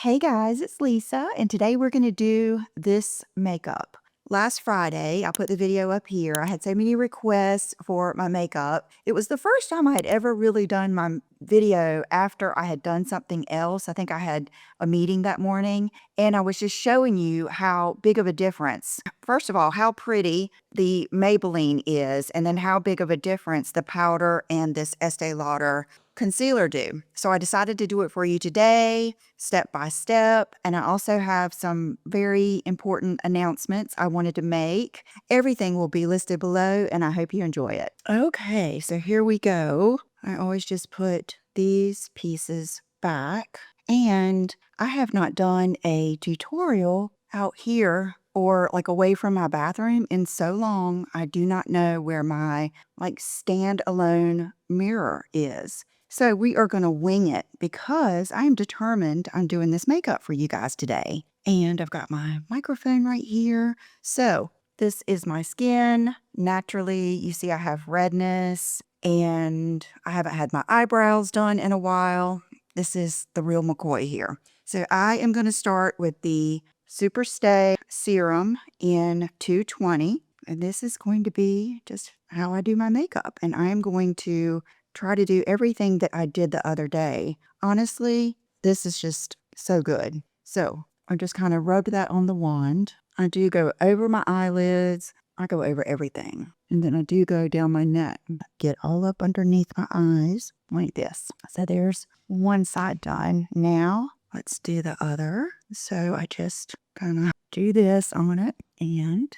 Hey guys, it's Lisa, and today we're going to do this makeup. Last Friday, I put the video up here. I had so many requests for my makeup. It was the first time I had ever really done my video after I had done something else. I think I had a meeting that morning, and I was just showing you how big of a difference. First of all, how pretty the Maybelline is, and then how big of a difference the powder and this Estee Lauder concealer do. So I decided to do it for you today, step by step. And I also have some very important announcements I wanted to make. Everything will be listed below, and I hope you enjoy it. Okay, so here we go. I always just put these pieces back. And I have not done a tutorial out here or like away from my bathroom in so long. I do not know where my like standalone mirror is. So we are going to wing it because I am determined I'm doing this makeup for you guys today. And I've got my microphone right here. So this is my skin. Naturally, you see I have redness and I haven't had my eyebrows done in a while. This is the real McCoy here. So I am going to start with the Superstay serum in 220. And this is going to be just how I do my makeup. And I am going to try to do everything that I did the other day. Honestly, this is just so good. So I just kind of rubbed that on the wand. I do go over my eyelids. I go over everything. And then I do go down my neck, get all up underneath my eyes like this. So there's one side done. Now let's do the other. So I just kind of do this on it and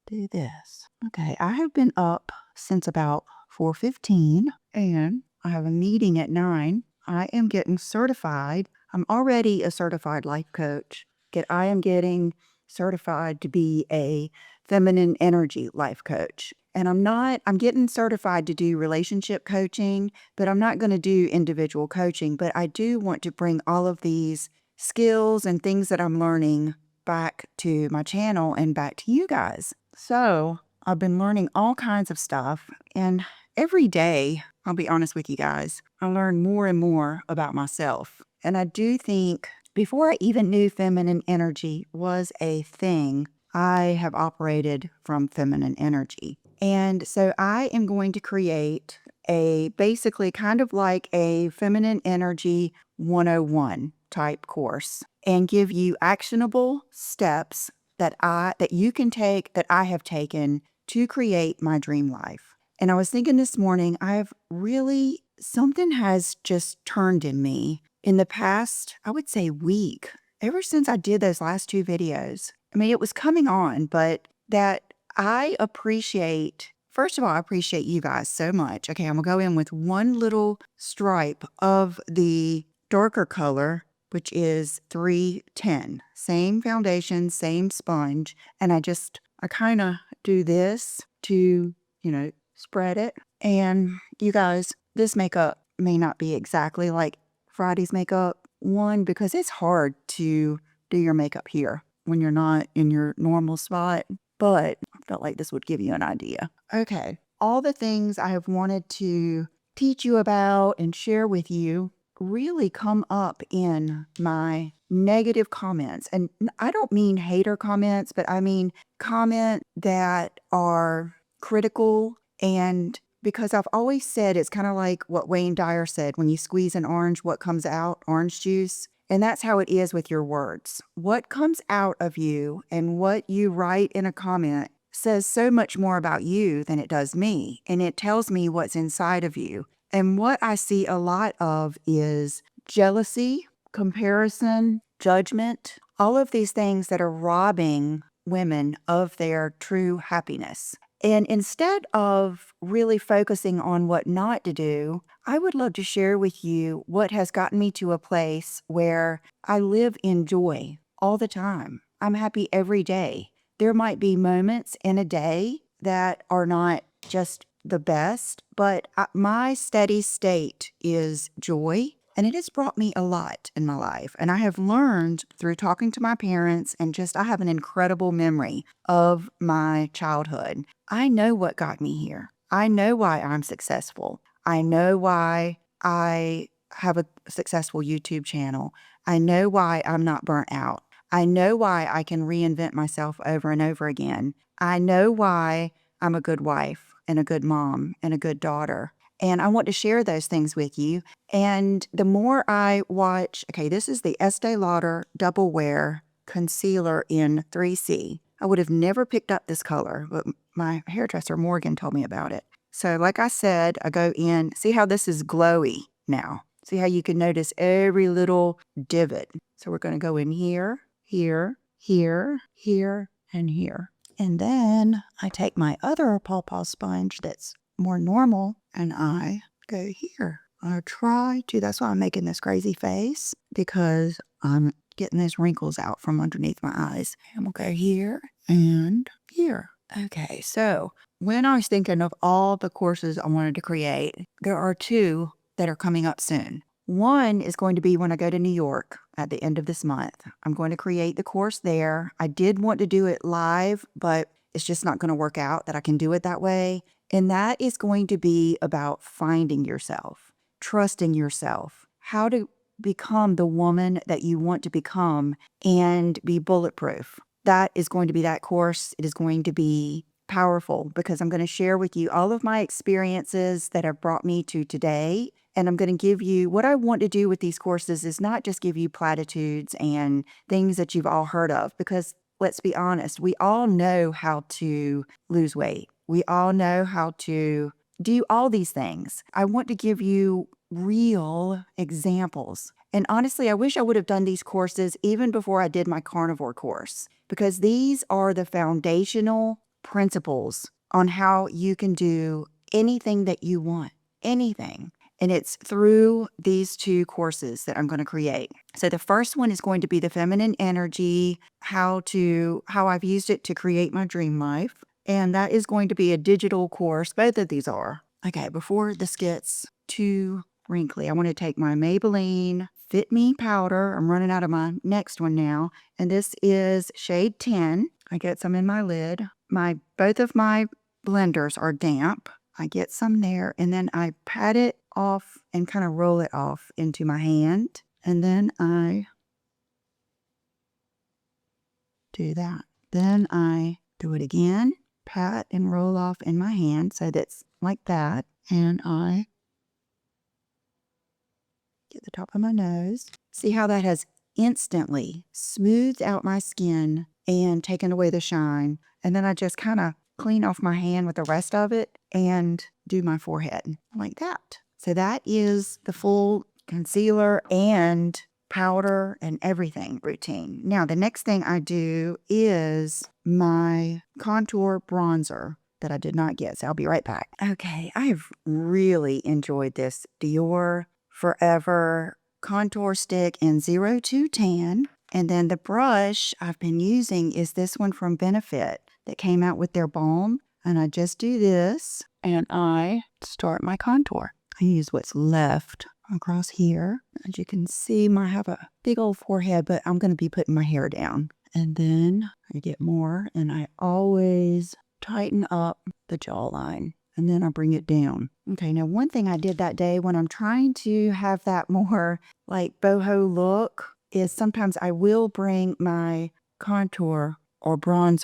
do this. Okay, I have been up since about 4:15 and I have a meeting at 9. I am getting certified. I'm already a certified life coach. I am getting certified to be a feminine energy life coach. And I'm getting certified to do relationship coaching, but I'm not going to do individual coaching. But I do want to bring all of these skills and things that I'm learning back to my channel and back to you guys. So I've been learning all kinds of stuff, and every day, I'll be honest with you guys, I learn more and more about myself. And I do think before I even knew feminine energy was a thing, I have operated from feminine energy. And so I am going to create a basically kind of like a feminine energy 101 type course and give you actionable steps that you can take, that I have taken to create my dream life. And I was thinking this morning, something has just turned in me in the past, I would say week, ever since I did those last 2 videos. I mean, it was coming on, but that I appreciate, first of all, I appreciate you guys so much. Okay, I'm gonna go in with one little stripe of the darker color, which is 310. Same foundation, same sponge. And I kind of do this to, spread it. And you guys, this makeup may not be exactly like Friday's makeup. One, because it's hard to do your makeup here when you're not in your normal spot. But I felt like this would give you an idea. Okay, all the things I have wanted to teach you about and share with you really come up in my negative comments. And I don't mean hater comments, but I mean comments that are critical. And because I've always said it's kind of like what Wayne Dyer said, when you squeeze an orange, what comes out? Orange juice. And that's how it is with your words. What comes out of you and what you write in a comment says so much more about you than it does me. And it tells me what's inside of you. And what I see a lot of is jealousy, comparison, judgment, all of these things that are robbing women of their true happiness. And instead of really focusing on what not to do, I would love to share with you what has gotten me to a place where I live in joy all the time. I'm happy every day. There might be moments in a day that are not just the best, but my steady state is joy. And it has brought me a lot in my life. And I have learned through talking to my parents and I have an incredible memory of my childhood. I know what got me here. I know why I'm successful. I know why I have a successful YouTube channel. I know why I'm not burnt out. I know why I can reinvent myself over and over again. I know why I'm a good wife and a good mom and a good daughter. And I want to share those things with you. And the more I watch, okay, this is the Estee Lauder Double Wear Concealer in 3C. I would have never picked up this color, but my hairdresser Morgan told me about it. So like I said, I go in, see how this is glowy now. See how you can notice every little divot. So we're going to go in here, here, here, here, and here. And then I take my other pawpaw sponge that's more normal and I go here. I try to, that's why I'm making this crazy face, because I'm getting those wrinkles out from underneath my eyes. And we'll go here and here. Okay, so when I was thinking of all the courses I wanted to create, there are two that are coming up soon. One is going to be when I go to New York at the end of this month. I'm going to create the course there. I did want to do it live, but it's just not going to work out that I can do it that way. And that is going to be about finding yourself, trusting yourself, how to become the woman that you want to become and be bulletproof. That is going to be that course. It is going to be powerful because I'm going to share with you all of my experiences that have brought me to today. And I'm going to give you what I want to do with these courses is not just give you platitudes and things that you've all heard of, because let's be honest, we all know how to lose weight. We all know how to do all these things. I want to give you real examples. And honestly, I wish I would have done these courses even before I did my carnivore course, because these are the foundational principles on how you can do anything that you want, anything. And it's through these two courses that I'm going to create. So the first one is going to be the feminine energy, how I've used it to create my dream life. And that is going to be a digital course. Both of these are. Okay, before this gets too wrinkly, I want to take my Maybelline Fit Me powder. I'm running out of my next one now. And this is shade 10. I get some in my lid. Both of my blenders are damp. I get some there and then I pat it off and kind of roll it off into my hand. And then I do that. Then I do it again, pat and roll off in my hand. So that's like that. And I get the top of my nose. See how that has instantly smoothed out my skin and taken away the shine. And then I just kind of clean off my hand with the rest of it and do my forehead like that. So that is the full concealer and powder and everything routine. Now, the next thing I do is my contour bronzer that I did not get. So I'll be right back. Okay, I've really enjoyed this Dior Forever contour stick in 02 Tan. And then the brush I've been using is this one from Benefit that came out with their balm. And I just do this and I start my contour. I use what's left across here. As you can see, I have a big old forehead, but I'm going to be putting my hair down. And then I get more and I always tighten up the jawline. And then I bring it down. Okay, now one thing I did that day when I'm trying to have that more like boho look is sometimes I will bring my contour or bronze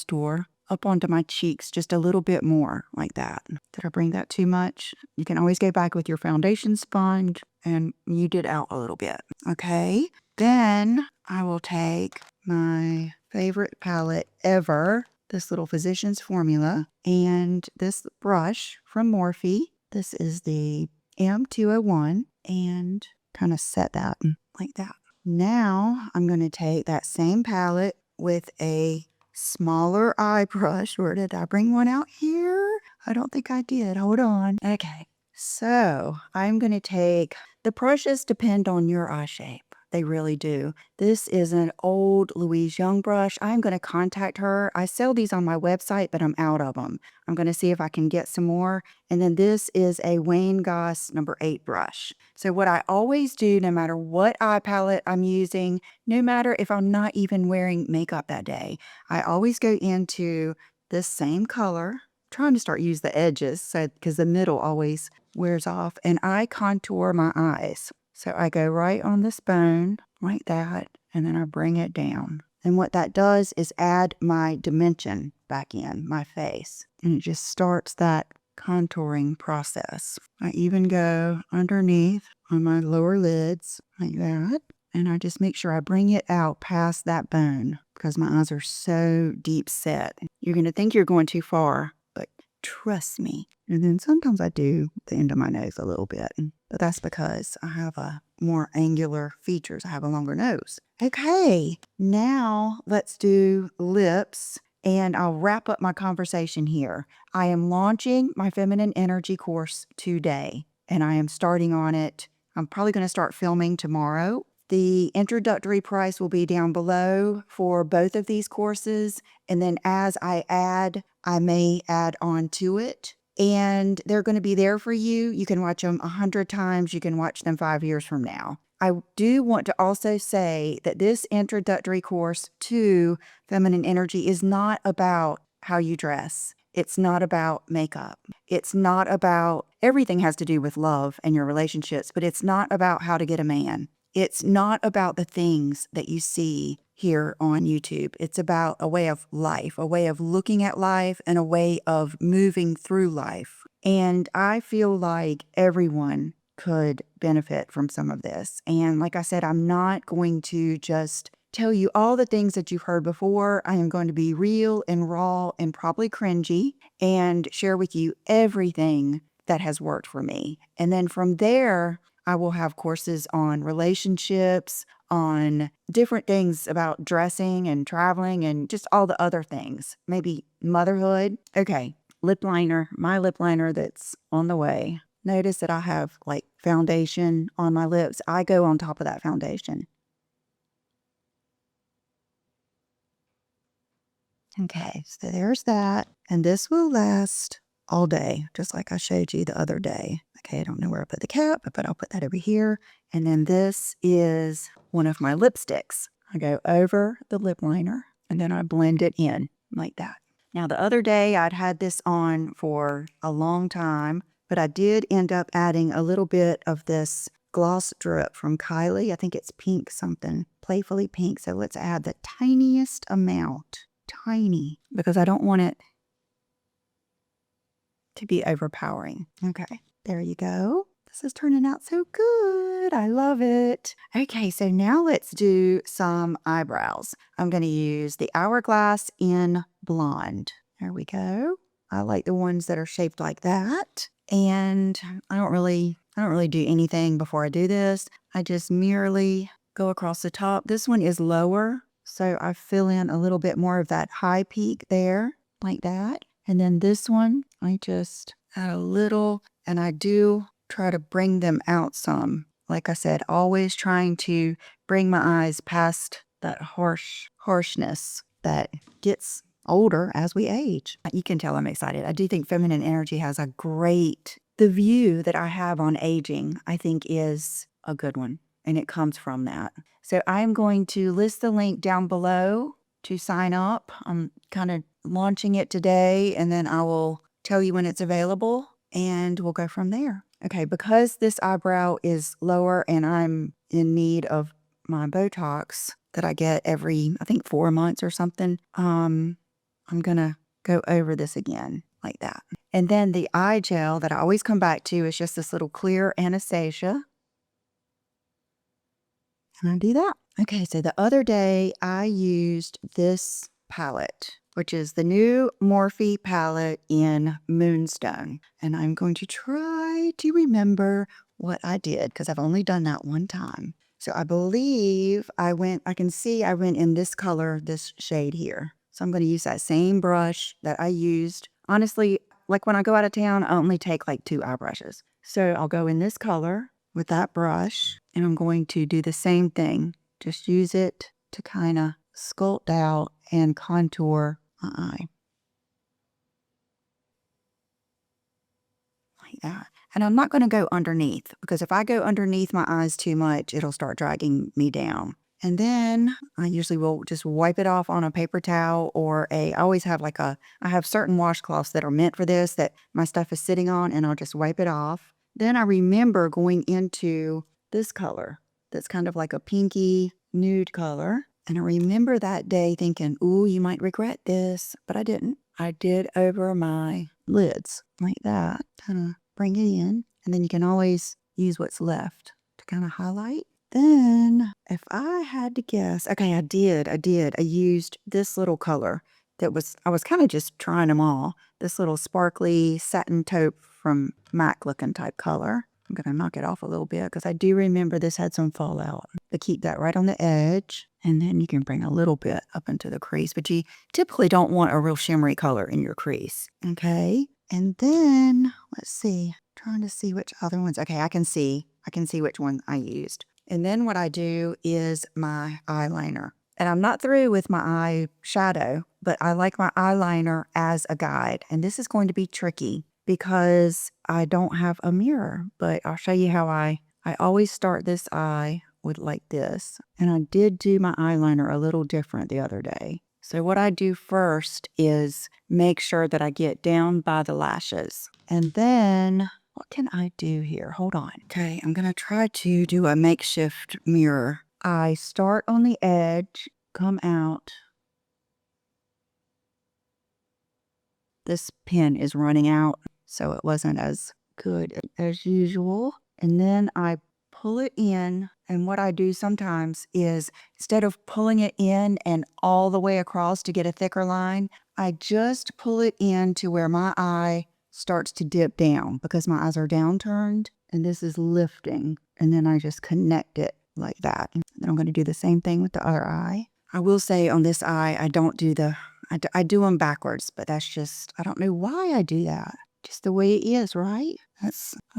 tour up onto my cheeks just a little bit more like that. Did I bring that too much? You can always go back with your foundation sponge and knead it out a little bit. Okay, then I will take my favorite palette ever, this little Physicians Formula, and this brush from Morphe. This is the M201 and kind of set that like that. Now I'm going to take that same palette with a smaller eye brush. Where did I bring one out here? I don't think I did. Hold on. Okay. So I'm going to take, the brushes depend on your eye shape. They really do. This is an old Louise Young brush. I'm going to contact her. I sell these on my website, but I'm out of them. I'm going to see if I can get some more. And then this is a Wayne Goss number 8 brush. So what I always do, no matter what eye palette I'm using, no matter if I'm not even wearing makeup that day, I always go into this same color. I'm trying to start use the edges because the middle always wears off. And I contour my eyes. So I go right on this bone like that, and then I bring it down. And what that does is add my dimension back in my face. And it just starts that contouring process. I even go underneath on my lower lids like that. And I just make sure I bring it out past that bone because my eyes are so deep set. You're going to think you're going too far, but trust me. And then sometimes I do the end of my nose a little bit, but that's because I have a more angular features. I have a longer nose. Okay, now let's do lips, and I'll wrap up my conversation here. I am launching my Feminine Energy course today, and I am starting on it. I'm probably going to start filming tomorrow. The introductory price will be down below for both of these courses. And then as I add, I may add on to it. And they're going to be there for you. You can watch them 100 times. You can watch them 5 years from now. I do want to also say that this introductory course to Feminine Energy is not about how you dress. It's not about makeup. It's not about, everything has to do with love and your relationships, but it's not about how to get a man. It's not about the things that you see here on YouTube. It's about a way of life, a way of looking at life, and a way of moving through life. And I feel like everyone could benefit from some of this. And like I said, I'm not going to just tell you all the things that you've heard before. I am going to be real and raw and probably cringy and share with you everything that has worked for me. And then from there, I will have courses on relationships, on different things about dressing and traveling and just all the other things. Maybe motherhood. Okay, lip liner, my lip liner that's on the way. Notice that I have like foundation on my lips. I go on top of that foundation. Okay, so there's that. And this will last all day, just like I showed you the other day. Okay, I don't know where I put the cap, but I'll put that over here. And then this is one of my lipsticks. I go over the lip liner and then I blend it in like that. Now, the other day I'd had this on for a long time, but I did end up adding a little bit of this gloss drip from Kylie. I think it's pink something, playfully pink. So let's add the tiniest amount, tiny, because I don't want it to be overpowering. Okay, there you go. This is turning out so good. I love it. Okay, so now let's do some eyebrows. I'm going to use the Hourglass in Blonde. There we go. I like the ones that are shaped like that. And I don't really do anything before I do this. I just merely go across the top. This one is lower, so I fill in a little bit more of that high peak there, like that. And then this one, I just add a little, and I do try to bring them out some. Like I said, always trying to bring my eyes past that harshness that gets older as we age. You can tell I'm excited. I do think Feminine Energy has the view that I have on aging, I think is a good one. And it comes from that. So I'm going to list the link down below to sign up. I'm kind of launching it today, and then I will tell you when it's available, and we'll go from there. Okay, because this eyebrow is lower and I'm in need of my Botox that I get every, I think 4 months or something, I'm gonna go over this again like that. And then the eye gel that I always come back to is just this little clear Anastasia. And I do that. Okay, so the other day I used this palette, which is the new Morphe palette in Moonstone. And I'm going to try to remember what I did because I've only done that one time. So I believe I can see I went in this color, this shade here. So I'm going to use that same brush that I used. Honestly, like when I go out of town, I only take like 2 eye brushes. So I'll go in this color with that brush, and I'm going to do the same thing. Just use it to kind of sculpt out and contour my eye. Like that. And I'm not going to go underneath, because if I go underneath my eyes too much, it'll start dragging me down. And then I usually will just wipe it off on a paper towel or I always have I have certain washcloths that are meant for this that my stuff is sitting on, and I'll just wipe it off. Then I remember going into this color that's kind of like a pinky nude color. And I remember that day thinking, ooh, you might regret this, but I didn't. I did over my lids like that, kind of bring it in. And then you can always use what's left to kind of highlight. Then if I had to guess, okay, I did. I used this little color I was kind of just trying them all. This little sparkly satin taupe from MAC looking type color. I'm going to knock it off a little bit because I do remember this had some fallout. But keep that right on the edge. And then you can bring a little bit up into the crease. But you typically don't want a real shimmery color in your crease. Okay. And then, let's see. Trying to see which other ones. Okay, I can see which one I used. And then what I do is my eyeliner. And I'm not through with my eyeshadow, but I like my eyeliner as a guide. And this is going to be tricky because I don't have a mirror, but I'll show you how I always start this eye with like this. And I did do my eyeliner a little different the other day. So what I do first is make sure that I get down by the lashes. And then what can I do here? Hold on. Okay, I'm going to try to do a makeshift mirror. I start on the edge, come out. This pen is running out, so it wasn't as good as usual. And then I pull it in, and what I do sometimes is instead of pulling it in and all the way across to get a thicker line, I just pull it in to where my eye starts to dip down because my eyes are downturned and this is lifting. And then I just connect it like that. And then I'm going to do the same thing with the other eye. I will say on this eye, I don't do I do them backwards, but that's just, I don't know why I do that. Just the way it is, right? I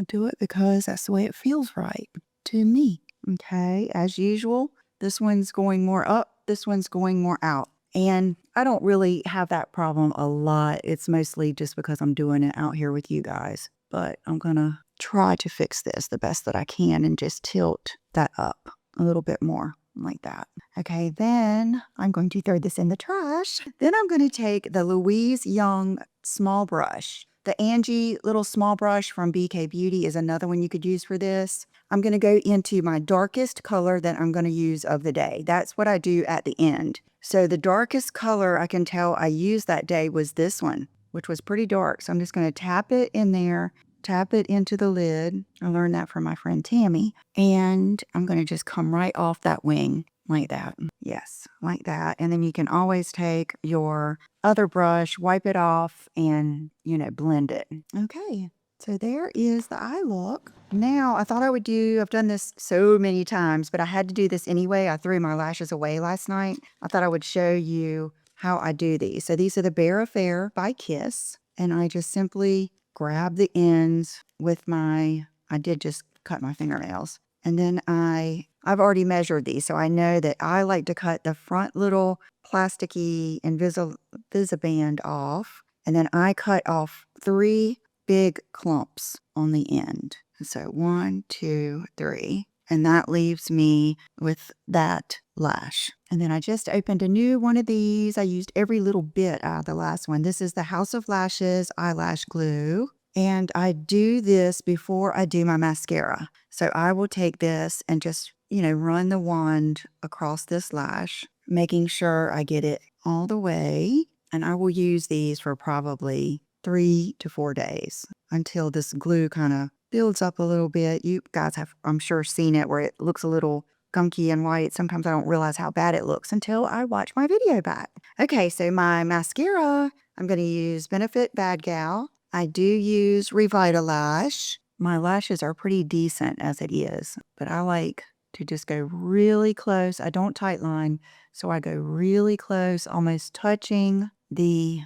do it because that's the way it feels right to me. Okay, as usual, this one's going more up, this one's going more out. And I don't really have that problem a lot. It's mostly just because I'm doing it out here with you guys. But I'm going to try to fix this the best that I can and just tilt that up a little bit more like that. Okay, then I'm going to throw this in the trash. Then I'm going to take the Louise Young small brush. The Angie little small brush from BK Beauty is another one you could use for this. I'm going to go into my darkest color that I'm going to use of the day. That's what I do at the end. So the darkest color I can tell I used that day was this one, which was pretty dark. So I'm just going to tap it in there, tap it into the lid. I learned that from my friend Tammy. And I'm going to just come right off that wing like that. Yes, like that. And then you can always take your other brush, wipe it off, and, blend it. Okay. So there is the eye look. Now, I thought I've done this so many times, but I had to do this anyway. I threw my lashes away last night. I thought I would show you how I do these. So these are the Bare Affair by Kiss. And I just simply grab the ends with I did just cut my fingernails. And then I've already measured these. So I know that I like to cut the front little plasticky Invisiband off. And then I cut off 3 big clumps on the end. So 1, 2, 3. And that leaves me with that lash. And then I just opened a new one of these. I used every little bit out of the last one. This is the House of Lashes eyelash glue. And I do this before I do my mascara. So I will take this and just, run the wand across this lash, making sure I get it all the way. And I will use these for probably 3 to 4 days until this glue kind of builds up a little bit. You guys have, I'm sure, seen it where it looks a little gunky and white. Sometimes I don't realize how bad it looks until I watch my video back. Okay, so my mascara, I'm going to use Benefit Bad Gal. I do use Revitalash. My lashes are pretty decent as it is, but I like to just go really close. I don't tight line, so I go really close, almost touching the,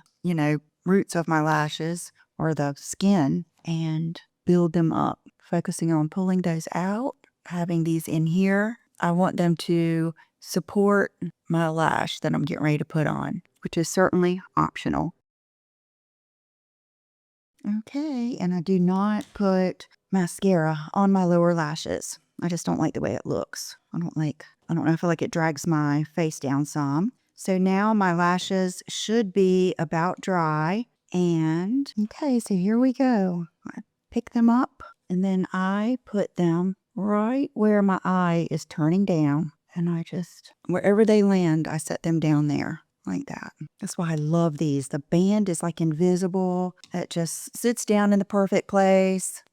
roots of my lashes or the skin and build them up, focusing on pulling those out, having these in here. I want them to support my lash that I'm getting ready to put on, which is certainly optional. Okay, and I do not put mascara on my lower lashes. I just don't like the way it looks. I don't know, I feel like it drags my face down some. So now my lashes should be about dry. And okay, so here we go. I pick them up and then I put them right where my eye is turning down. And I just, wherever they land, I set them down there like that. That's why I love these. The band is like invisible. It just sits down in the perfect place.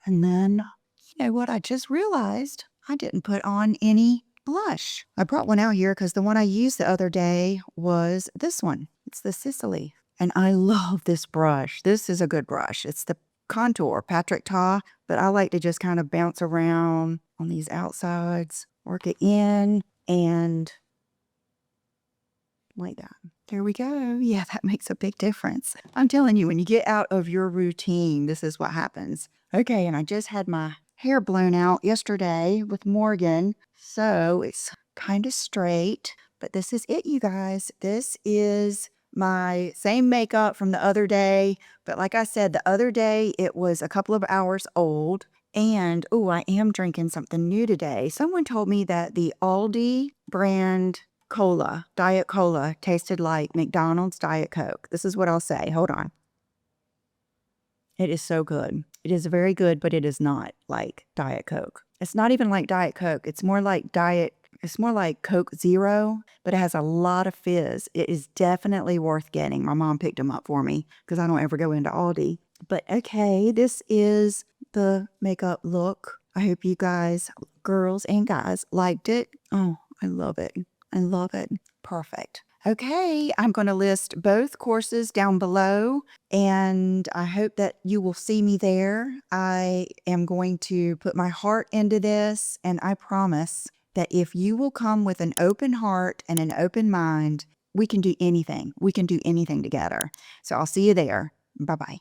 And then, you know what? I just realized I didn't put on any blush. I brought one out here because the one I used the other day was this one. It's the Sicily. And I love this brush. This is a good brush. It's the Contour Patrick Ta, but I like to just kind of bounce around on these outsides, work it in, and like that. There we go. Yeah, that makes a big difference. I'm telling you, when you get out of your routine, this is what happens. Okay, and I just had my hair blown out yesterday with Morgan, so it's kind of straight, but this is it, you guys. This is my same makeup from the other day, but like I said, the other day it was a couple of hours old. And, oh, I am drinking something new today. Someone told me that the Aldi brand cola, Diet Cola, tasted like McDonald's Diet Coke. This is what I'll say. Hold on. It is so good. It is very good, but it is not like Diet Coke. It's not even like Diet Coke. It's more like Coke Zero, but it has a lot of fizz. It is definitely worth getting. My mom picked them up for me because I don't ever go into Aldi. But okay, this is the makeup look. I hope you guys, girls and guys, liked it. Oh, I love it. I love it. Perfect. Okay, I'm going to list both courses down below, and I hope that you will see me there. I am going to put my heart into this, and I promise that if you will come with an open heart and an open mind, we can do anything. We can do anything together. So I'll see you there. Bye-bye.